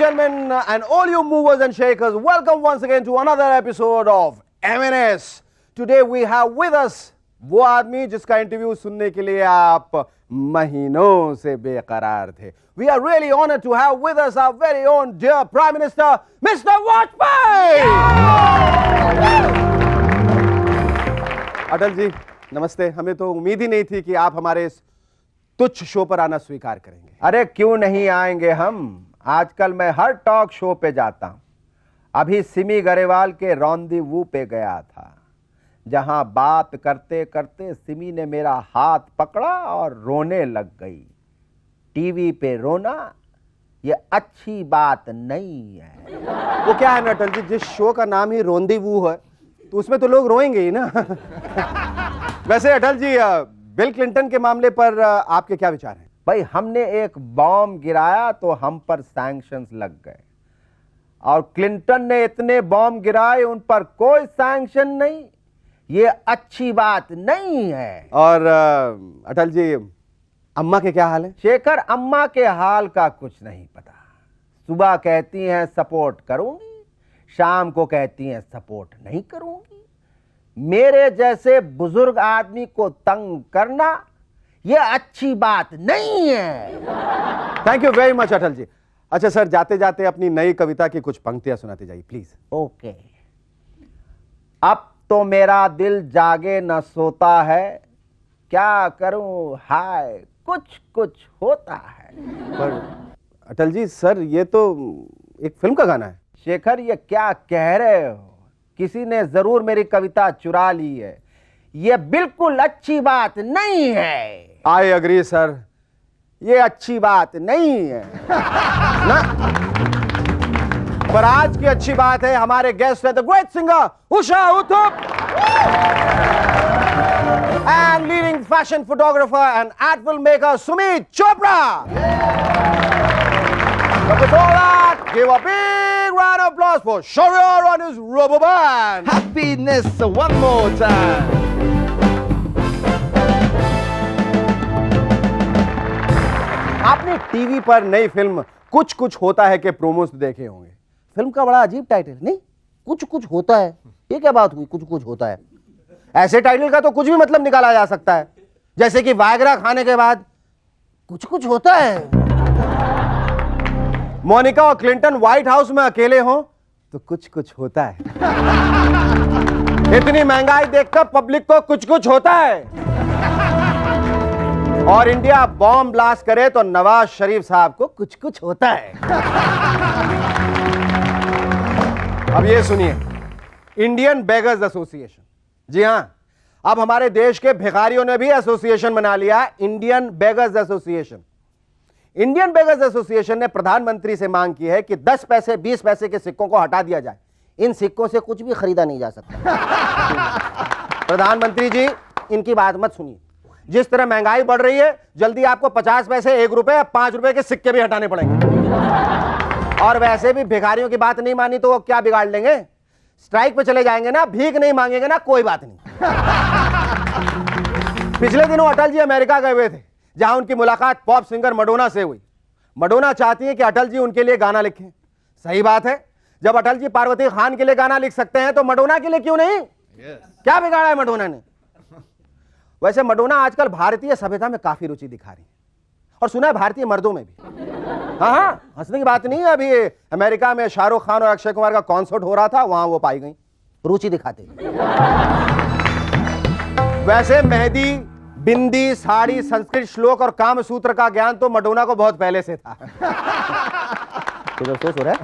gentlemen, and all you movers and shakers, welcome once again to another episode of MNS. Today we have with us वो आदमी जिसका interview सुनने के लिए आप महीनों से बेकरार थे. We are really honored to have with us our very own dear Prime Minister, Mr. Vajpayee. Atal ji नमस्ते. हमें तो उम्मीद ही नहीं थी कि आप हमारे इस तुच्छ शो पर आना स्वीकार करेंगे. अरे क्यों नहीं आएंगे हम. आजकल मैं हर टॉक शो पे जाता हूं. अभी सिमी गरेवाल के रॉन्डेवू पे गया था, जहां बात करते करते सिमी ने मेरा हाथ पकड़ा और रोने लग गई. टीवी पे रोना ये अच्छी बात नहीं है. वो क्या है ना अटल जी, जिस शो का नाम ही रॉन्डेवू है तो उसमें तो लोग रोएंगे ही ना. वैसे अटल जी, बिल क्लिंटन के मामले पर आपके क्या विचार हैं? भाई, हमने एक बॉम्ब गिराया तो हम पर सैंक्शंस लग गए, और क्लिंटन ने इतने बॉम्ब गिराए उन पर कोई सैंक्शन नहीं. ये अच्छी बात नहीं है. और अटल जी, अम्मा के क्या हाल है? शेखर, अम्मा के हाल का कुछ नहीं पता. सुबह कहती हैं सपोर्ट करूंगी, शाम को कहती हैं सपोर्ट नहीं करूंगी. मेरे जैसे बुजुर्ग आदमी को तंग करना ये अच्छी बात नहीं है. Thank you very much Atal ji. अच्छा सर, जाते जाते अपनी नई कविता की कुछ पंक्तियां सुनाते जाइए प्लीज. ओके. अब तो मेरा दिल जागे न सोता है, क्या करूं हाय कुछ कुछ होता है. पर अटल जी, सर ये तो एक फिल्म का गाना है. शेखर, ये क्या कह रहे हो? किसी ने जरूर मेरी कविता चुरा ली है. ये बिल्कुल अच्छी बात नहीं है. आई एग्री सर, ये अच्छी बात नहीं है ना. पर आज की अच्छी बात है, हमारे गेस्ट है the great singer Usha Uthup and leading fashion photographer and ad film maker Sumit Chopra. But before that, give a big round of applause for Shaurya on his rubber band. Happiness one more time. आपने TV पर नई film कुछ कुछ होता है के promos देखे होंगे. फिल्म का बड़ा अजीब टाइटल नहीं? कुछ कुछ होता है. ये क्या बात हुई, कुछ कुछ होता है? ऐसे टाइटल का तो कुछ भी मतलब निकाला जा सकता है, जैसे कि वायग्रा खाने के बाद कुछ कुछ होता है. मोनिका और क्लिंटन व्हाइट हाउस में अकेले हो तो कुछ कुछ होता है. इतनी महंगाई देखकर पब्लिक को कुछ कुछ होता है. और इंडिया बॉम्ब ब्लास्ट करे तो नवाज शरीफ साहब को कुछ कुछ होता है. अब ये सुनिए, इंडियन बेगर्स एसोसिएशन. जी हां, अब हमारे देश के भिखारियों ने भी एसोसिएशन बना लिया, Indian beggars association. Indian beggars association ने प्रधानमंत्री से मांग की है कि 10 पैसे 20 पैसे के सिक्कों को हटा दिया जाए. इन सिक्कों से कुछ भी खरीदा नहीं जा सकता. प्रधानमंत्री जी, इनकी बात मत सुनिए. जिस तरह महंगाई बढ़ रही है, जल्दी आपको 50 पैसे, 1 रुपए या 5 रुपए के सिक्के भी हटाने पड़ेंगे. और वैसे भी भिखारियों की बात नहीं मानी तो वो क्या बिगाड़ लेंगे? स्ट्राइक पे चले जाएंगे ना, भीख नहीं मांगेंगे ना, कोई बात नहीं. पिछले दिनों अटल जी अमेरिका गए हुए थे, जहां उनकी मुलाकात पॉप सिंगर मडोना से हुई. मडोना चाहती है कि अटल जी उनके लिए गाना लिखें. सही बात है, जब अटल जी पार्वती खान के लिए गाना लिख सकते हैं तो मडोना के लिए क्यों नहीं? क्या बिगाड़ा है मडोना ने? वैसे मडोना आजकल भारतीय सभ्यता में काफी रुचि दिखा रही है, और सुना है भारतीय मर्दों में भी. हाँ, हंसने की बात नहीं है. अभी अमेरिका में शाहरुख खान और अक्षय कुमार का कॉन्सर्ट हो रहा था, वहां वो पाई गई रुचि दिखाते. वैसे मेहंदी, बिंदी, साड़ी, संस्कृत श्लोक और काम सूत्र का ज्ञान तो मडोना को बहुत पहले से था. तो अफसोस हो रहा है.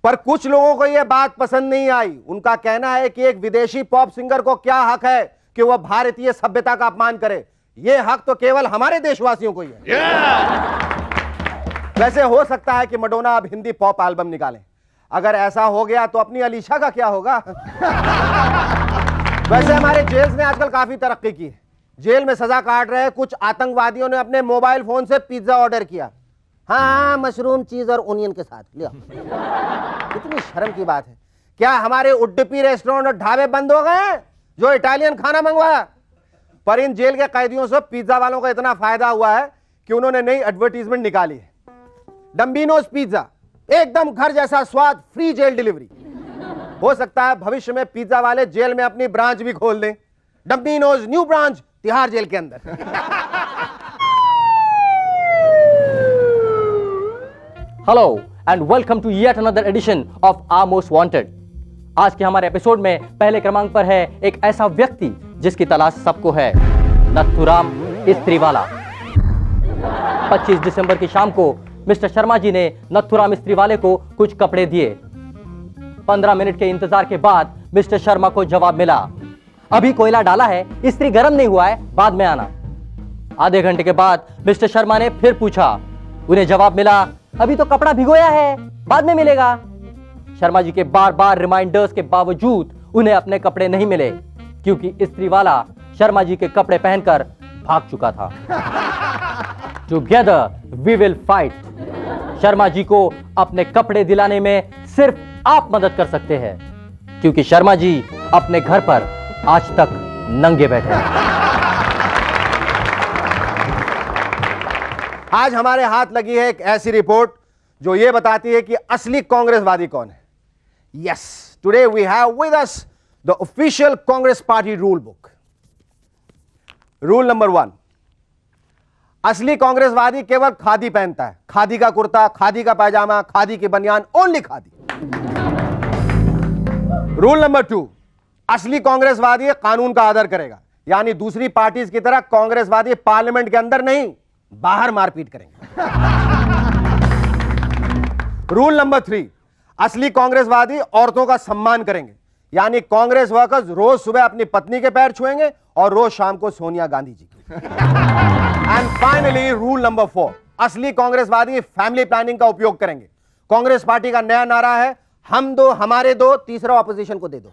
पर कुछ लोगों को यह बात पसंद नहीं आई. उनका कहना है कि एक विदेशी पॉप सिंगर को क्या हक है कि वह भारतीय सभ्यता का अपमान करे. यह हक तो केवल हमारे देशवासियों को ही है. वैसे हो सकता है कि मडोना अब हिंदी पॉप एल्बम निकालें. अगर ऐसा हो गया तो अपनी अलीशा का क्या होगा? वैसे हमारे जेल्स ने आजकल काफी तरक्की की है. जेल में सजा काट रहे कुछ आतंकवादियों ने अपने मोबाइल फोन से पिज्जा ऑर्डर किया. हाँ, मशरूम, चीज और ओनियन के साथ लिया. कितनी शर्म की बात है. क्या हमारे उड्डपी रेस्टोरेंट और ढाबे बंद हो गए हैं जो इटालियन खाना मंगवाया? पर इन जेल के कैदियों से पिज्जा वालों को इतना फायदा हुआ है कि उन्होंने नई एडवर्टीजमेंट निकाली है. डम्बिनोज पिज्जा, एकदम घर जैसा स्वाद, फ्री जेल डिलीवरी। हो सकता है भविष्य में पिज्जा वाले जेल में अपनी ब्रांच भी खोल दें। डम्बिनोज न्यू ब्रांच तिहाड़ जेल के अंदर। Hello and welcome to yet another edition of our most wanted. आज के हमारे एपिसोड में पहले क्रमांक पर है एक ऐसा व्यक्ति जिसकी तलाश सबको है, नथुराम इस्त्रीवाला। 25 दिसंबर की शाम को मिस्टर शर्मा जी ने नथुराम इस्त्रीवाले को कुछ कपड़े दिए। 15 मिनट के इंतजार के बाद मिस्टर शर्मा को जवाब मिला, अभी कोयला डाला है, इस्त्री गर्म नहीं हुआ है, बाद में आना। आधे घंटे के बाद मिस्टर शर्मा ने फिर पूछा, उन्हें जवाब मिला, अभी तो कपड़ा भिगोया है, बाद में मिलेगा। शर्मा जी के बार बार रिमाइंडर्स के बावजूद उन्हें अपने कपड़े नहीं मिले, क्योंकि इस्त्री वाला शर्मा जी के कपड़े पहनकर भाग चुका था। Together we will fight. Sharma ji को अपने कपड़े दिलाने में सिर्फ आप मदद कर सकते हैं, क्योंकि शर्मा जी अपने घर पर आज तक नंगे बैठे हैं। आज हमारे हाथ लगी है एक ऐसी रिपोर्ट जो यह बताती है कि असली कांग्रेसवादी कौन है। Yes, today we have with us the official Congress party rule book. Rule number 1, असली कांग्रेसवादी केवल खादी पहनता है। खादी का कुर्ता, खादी का पैजामा, खादी की बनियान, ओनली खादी। रूल नंबर 2, असली कांग्रेसवादी कानून का आदर करेगा, यानी दूसरी पार्टीज की तरह कांग्रेसवादी पार्लियामेंट के अंदर नहीं, बाहर मारपीट करेंगे। रूल नंबर 3, असली कांग्रेसवादी औरतों का सम्मान करेंगे, यानी कांग्रेस वर्कर्स रोज सुबह अपनी पत्नी के पैर छुएंगे और रोज शाम को सोनिया गांधी जी की। एंड फाइनली रूल नंबर 4, असली कांग्रेसवादी फैमिली प्लानिंग का उपयोग करेंगे। कांग्रेस पार्टी का नया नारा है, हम दो हमारे दो, तीसरा ऑपोजिशन को दे दो।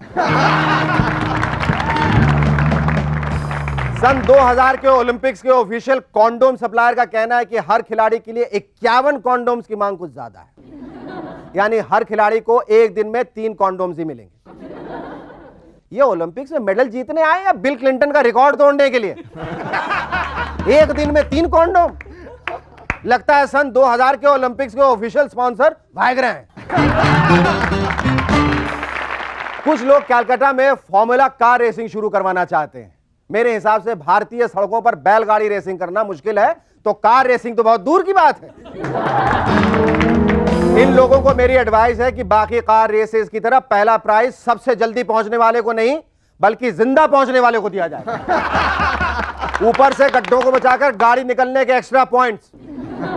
सन 2000 के ओलंपिक्स के ऑफिशियल कॉन्डोम सप्लायर का कहना है कि हर खिलाड़ी के लिए 51 कॉन्डोम्स की मांग कुछ ज्यादा है, यानी हर खिलाड़ी को एक दिन में 3 कॉन्डोम्स ही मिलेंगे। ये ओलंपिक्स में मेडल जीतने आए या बिल क्लिंटन का रिकॉर्ड तोड़ने के लिए? एक दिन में 3 कॉन्डोम? लगता है सन 2000 के ओलंपिक्स के ऑफिशियल स्पॉन्सर वाइग्रा हैं। कुछ लोग कलकत्ता में फॉर्मूला कार रेसिंग शुरू करवाना चाहते हैं। मेरे हिसाब से भारतीय सड़कों पर बैलगाड़ी रेसिंग करना मुश्किल है, तो कार रेसिंग तो बहुत दूर की बात है। इन लोगों को मेरी एडवाइस है कि बाकी कार रेसेस की तरह पहला प्राइज सबसे जल्दी पहुंचने वाले को नहीं, बल्कि जिंदा पहुंचने वाले को दिया जाए। ऊपर से गड्ढों को बचाकर गाड़ी निकलने के एक्स्ट्रा पॉइंट्स,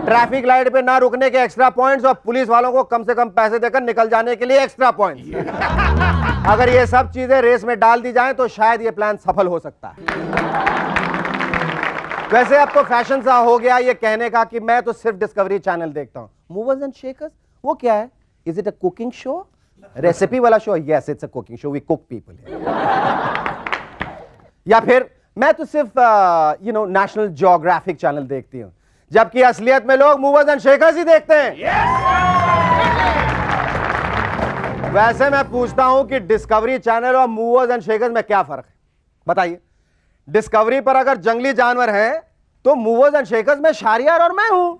ट्रैफिक लाइट पे ना रुकने के एक्स्ट्रा पॉइंट्स और पुलिस वालों को कम से कम पैसे देकर निकल जाने के लिए एक्स्ट्रा पॉइंट्स। अगर ये सब चीजें रेस में डाल दी जाएं तो शायद ये प्लान सफल हो सकता है। वैसे अब तो फैशन सा हो गया ये कहने का कि मैं तो सिर्फ डिस्कवरी चैनल देखता हूं। मूवर्स एंड शेकर्स, वो क्या है? Is it a cooking show? Recipe वाला show? Yes, it's a cooking show, we cook people. या फिर मैं तो सिर्फ नेशनल ज्योग्राफिक चैनल देखती हूं, जबकि असलियत में लोग मूवर्स एंड शेकर्स ही देखते हैं। वैसे मैं पूछता हूं कि डिस्कवरी चैनल और मूवर्स एंड शेकर्स में क्या फर्क है? बताइए। डिस्कवरी पर अगर जंगली जानवर हैं तो मूवर्स एंड शेकर्स में शाहरियार और मैं हूं।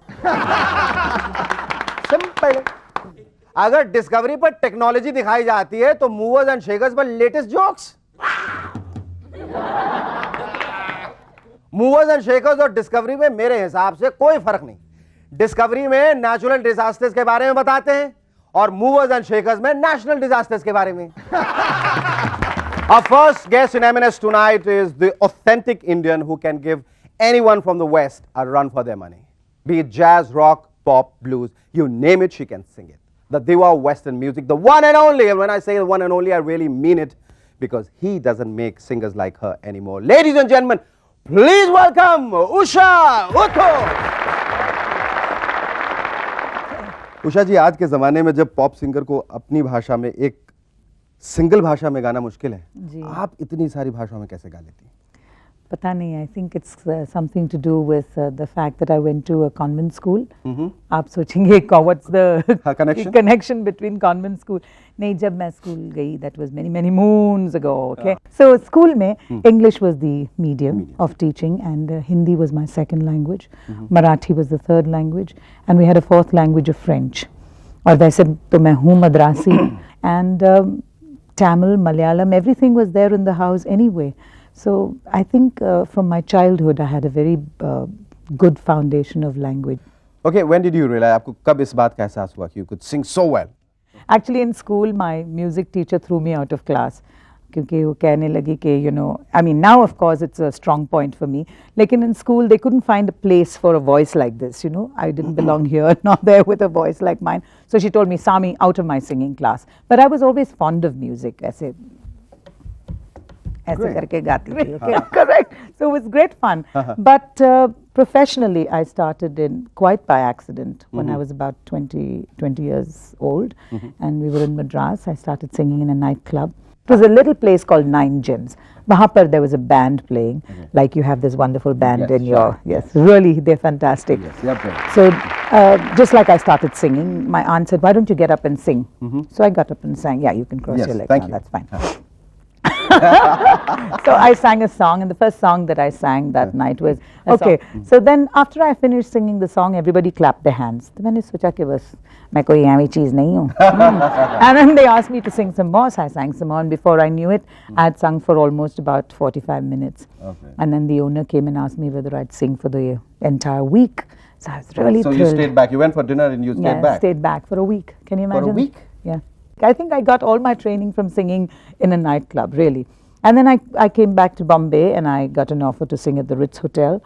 सिंपल। अगर डिस्कवरी पर टेक्नोलॉजी दिखाई जाती है तो मूवर्स एंड शेकर्स पर latest jokes. Movers and shakers और डिस्कवरी में मेरे हिसाब से कोई फर्क नहीं। डिस्कवरी में नेचुरल डिजास्टर्स के बारे में बताते हैं और मूवर्स एंड शेकर्स में नेशनल डिजास्टर्स के बारे में। Our first guest in M&S tonight is the authentic Indian who can give anyone from the West a run for their money. Be it jazz, rock, pop, blues, you name it, she can sing it. The diva of Western music, the one and only, and when I say the one and only, I really mean it, because he doesn't make singers like her anymore. Ladies and gentlemen, please welcome Usha Utho. Usha जी, आज के ज़माने में जब pop singer को अपनी भाषा में, एक सिंगल भाषा में गाना मुश्किल है, जी। आप इतनी सारी भाषाओं में कैसे गा लेती हैं? Pata nahi, I think it's something to do with the fact that I went to a convent school. आप सोचेंगे what's the connection? connection between convent school? नहीं, जब मैं school गई, that was many moons ago. Okay, so school में English was the medium of teaching, and Hindi was my second language. Marathi was the third language, and we had a fourth language of French. और वैसे तो मैं हूँ Madrasi, and Tamil, Malayalam, everything was there in the house anyway. So I think from my childhood I had a very good foundation of language. Okay, when did you realize? आपको कब इस बात का एहसास हुआ कि you could sing so well? Actually in school my music teacher threw me out of class. क्योंकि वो कहने लगी कि you know, I mean now of course it's a strong point for me. लेकिन in school they couldn't find a place for a voice like this, you know. I didn't belong here, not there with a voice like mine. So she told me, Sami, out of my singing class. But I was always fond of music. ऐसे करके गाती थी. Okay, correct. So it was great fun. But professionally I started in quite by accident when I was about 20 years old, and we were in Madras. I started singing in a nightclub. It was a little place called Nine Gems. Wahan par there was a band playing, like you have this wonderful band in your, really, they're fantastic. So just like I started singing, my aunt said, why don't you get up and sing? So I got up and sang. Yeah, you can cross your legs now, that's fine. So I sang a song, and the first song that I sang that night was, okay, so then after I finished singing the song, everybody clapped their hands. तो मैंने सोचा कि बस मैं कोई ऐसी चीज़ नहीं हूँ. And then they asked me to sing some more, so I sang some more, and before I knew it, I had sung for almost about 45 minutes. And then the owner came and asked me whether I'd sing for the entire week. So I was really thrilled. So you stayed back, you went for dinner and you stayed back? Yeah, stayed back for a week. Can you imagine? For a week? Yeah. I think I got all my training from singing in a nightclub, really. And then I came back to Bombay and I got an offer to sing at the Ritz Hotel.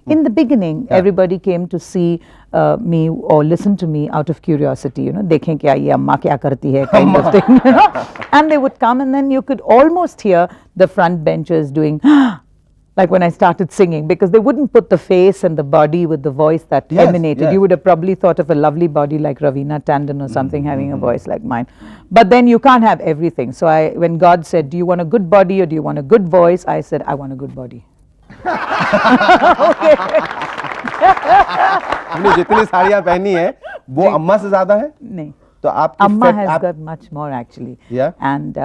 In the beginning, everybody came to see me or listen to me out of curiosity, you know, देखें क्या ये अम्मा क्या करती है kind of thing, you know. And they would come, and then you could almost hear the front benchers doing like when I started singing, because they wouldn't put the face and the body with the voice that emanated. You would have probably thought of a lovely body like Ravina Tandon or something having a voice like mine. But then you can't have everything. So when God said, do you want a good body or do you want a good voice? I said, I want a good body. हमने जितनी साड़ियाँ पहनी है वो अम्मा से ज़्यादा है? नहीं. तो आपकी Amma has got much more actually. Yeah. And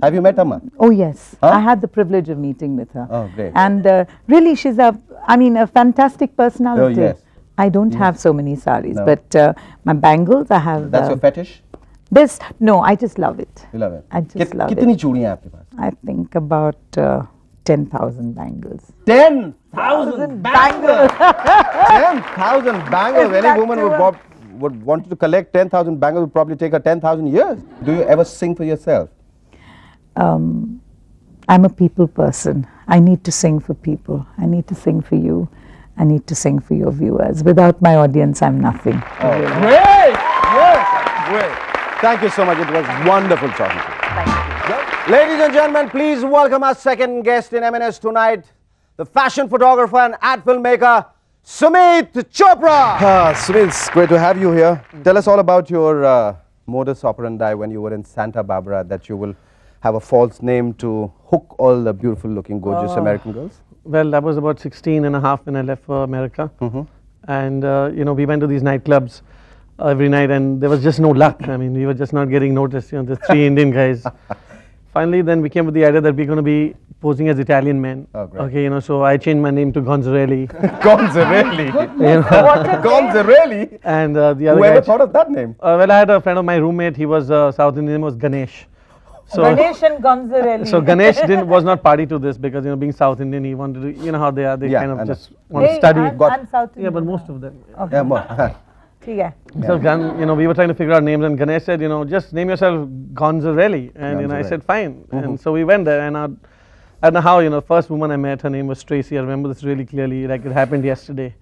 have you met Amma? oh yes, Huh? I had the privilege of meeting with her. Oh, great. And really, she's a fantastic personality. Oh, yes. I don't have so many saris, No. but my bangles, I have. That's your fetish? This no, I just love it. You love it. I just love कितनी it. चूड़ियाँ हैं आपके पास? I think about 10,000 bangles. 10,000 bangles. 10,000 bangles. Any woman would want to collect 10,000 bangles would probably take her 10,000 years. Do you ever sing for yourself? I'm a people person. I need to sing for people. I need to sing for you. I need to sing for your viewers. Without my audience, I'm nothing. Great! Yes! Great. Thank you so much. It was wonderful talking to you. Thank you. Ladies and gentlemen, please welcome our second guest in M&S tonight, the fashion photographer and ad filmmaker, Sumit Chopra. Sumit, it's great to have you here. Tell us all about your modus operandi when you were in Santa Barbara, that you will have a false name to hook all the beautiful looking, gorgeous American girls. Well, I was about 16 and a half when I left for America. And, you know, we went to these nightclubs every night, and there was just no luck. I mean, we were just not getting noticed, you know, the three Indian guys. Finally, then we came with the idea that we're going to be posing as Italian men. Oh, great. Okay, you know, so I changed my name to Gonzarelli. Gonzarelli. Gonzarelli. And the other Whoever guy, thought of that name? well, I had a friend of my roommate. He was South Indian, was Ganesh. So, Ganesh and Gonzarelli. so Ganesh was not party to this, because, you know, being South Indian, he wanted to, you know how they are, they Yeah, kind I of know. just want to study. I'm South Yeah, but Indian. most of them. Yeah, more. ठीक है. So, you know, we were trying to figure out names, and Ganesh said, you know, just name yourself Gonzarelli. And, you know, I Gonzarelli. said, fine. And so we went there, and I don't know how, you know, first woman I met, her name was Tracy. I remember this really clearly, like it happened yesterday.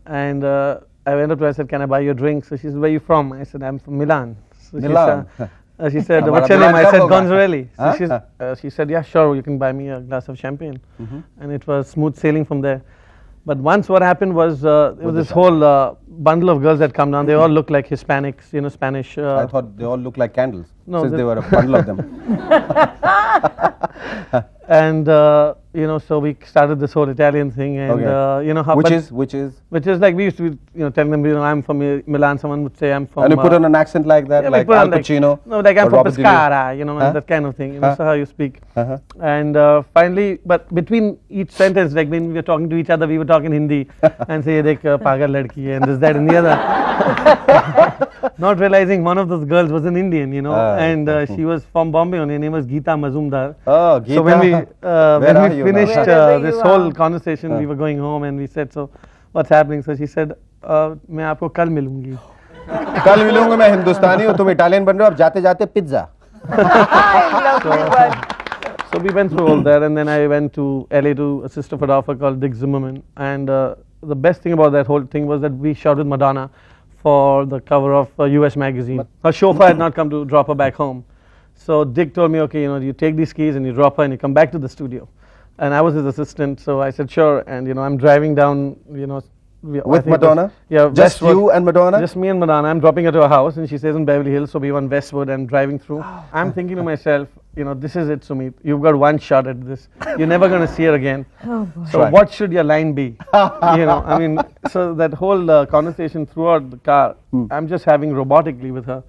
And I went up to her, I said, can I buy you a drink? So she said, where are you from? I said, I'm from Milan. So Milan. She said, Hamara what's your Milan name? I kab said, hoga? Gonzarelli. Huh? So she said, yeah, sure, you can buy me a glass of champagne. And it was smooth sailing from there. But once what happened was, there was this whole bundle of girls that come down. They all look like Hispanics, you know, Spanish. I thought they all looked like candles, No, since they- they were a bundle of them. And you know, so we started this whole Italian thing, and Okay. you know how. Which but- is Which is like we used to be, you know, telling them, you know, I'm from Milan. Someone would say I'm from. and you put on an accent like that, yeah, we like put Al on, like, Pacino. no, like I'm or from Robert De Niro. Pescara, you know, Huh? that kind of thing. You know, Huh? so how you speak. Uh-huh. And finally, but between each sentence, like when we were talking to each other, we were talking Hindi and say, "Dekh, pagal ladki hai," and this, that, and the other. Not realizing one of those girls was an Indian, you know, and she was from Bombay. And her name was Geeta Mazumdar. Oh, So when we Where when are we you finished now? Wherever this you whole are. conversation, we were going home, and we said, "So, what's happening?" So she said, "मैं आपको कल मिलूंगी." कल मिलूंगा मैं हिंदुस्तानी हूँ तुम Italian बन रहे हो अब जाते जाते pizza I love you, but So we went through all that, and then I went to LA to assist a photographer called Dick Zimmerman. And the best thing about that whole thing was that we shot with Madonna for the cover of US magazine. Her chauffeur had not come to drop her back home. So Dick told me, okay, you know, you take these keys and you drop her and you come back to the studio. And I was his assistant, so I said, sure. And, you know, I'm driving down, you know, I with think it was- Madonna? Yeah, Just Westwood. you and Madonna? Just me and Madonna. I'm dropping her to her house, and she stays in Beverly Hills, so we went Westwood and driving through. I'm thinking to myself, you know, this is it, Sumit. You've got one shot at this. You're never going to see her again. So Right. what should your line be? You know, I mean, so that whole conversation throughout the car, I'm just having robotically with her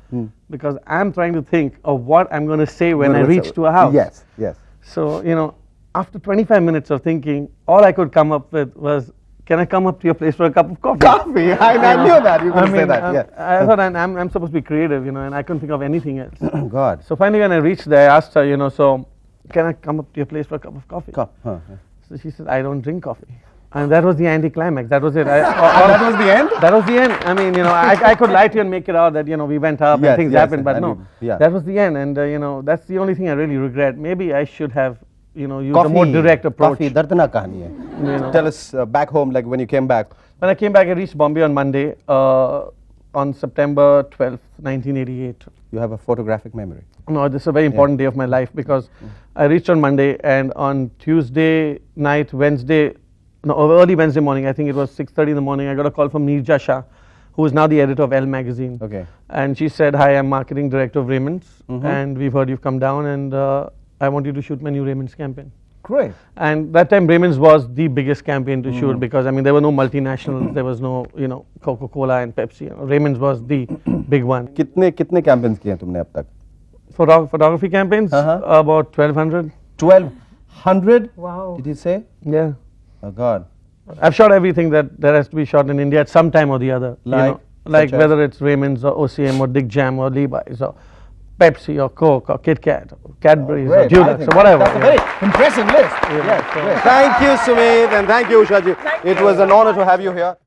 because I'm trying to think of what I'm going to say when I reach to a house. Yes, yes. So, you know, after 25 minutes of thinking, all I could come up with was, can I come up to your place for a cup of coffee? Coffee, I knew that you were going to say that, yeah. I thought I'm supposed to be creative, you know, and I couldn't think of anything else. God. So finally when I reached there, I asked her, you know, so can I come up to your place for a cup of coffee? So she said, I don't drink coffee. And that was the anticlimax, that was it. That was the end? That was the end. I mean, you know, I could lie to you and make it out that, you know, we went up Yes, and things yes, happened, but and no, yeah. that was the end. And, you know, that's the only thing I really regret. Maybe I should have, you know, used a more direct approach. काफी दर्दनाक कहानी है. You know. Tell us back home, like when you came back. When I came back, I reached Bombay on Monday, on September 12th, 1988. You have a photographic memory. No, this is a very important day of my life because I reached on Monday, and on Tuesday night, early Wednesday morning, I think it was 6:30 in the morning, I got a call from Neerja Shah, who is now the editor of Elle magazine. Okay. And she said, hi, I'm marketing director of Raymond's, and we've heard you've come down, and I want you to shoot my new Raymond's campaign. Great. And that time Raymond's was the biggest campaign to shoot because, I mean, there were no multinationals, there was no, you know, Coca-Cola and Pepsi. You know, Raymond's was the big one. कितने campaigns किए हैं तुमने अब तक? Photography campaigns, about 1200. 1200? wow. Did he say? Yeah. Oh God. I've shot everything that has to be shot in India at some time or the other. Like? You know, like Such as? whether it's Raymond's or OCM or Dick Jam or Levi's or Pepsi or Coke or Kit Kat or Cadbury's or Great. I Dulux think or whatever. That's a very impressive list. Yes, great. Thank you, Sumit, and thank you, Usha ji. It was an honor to have you here.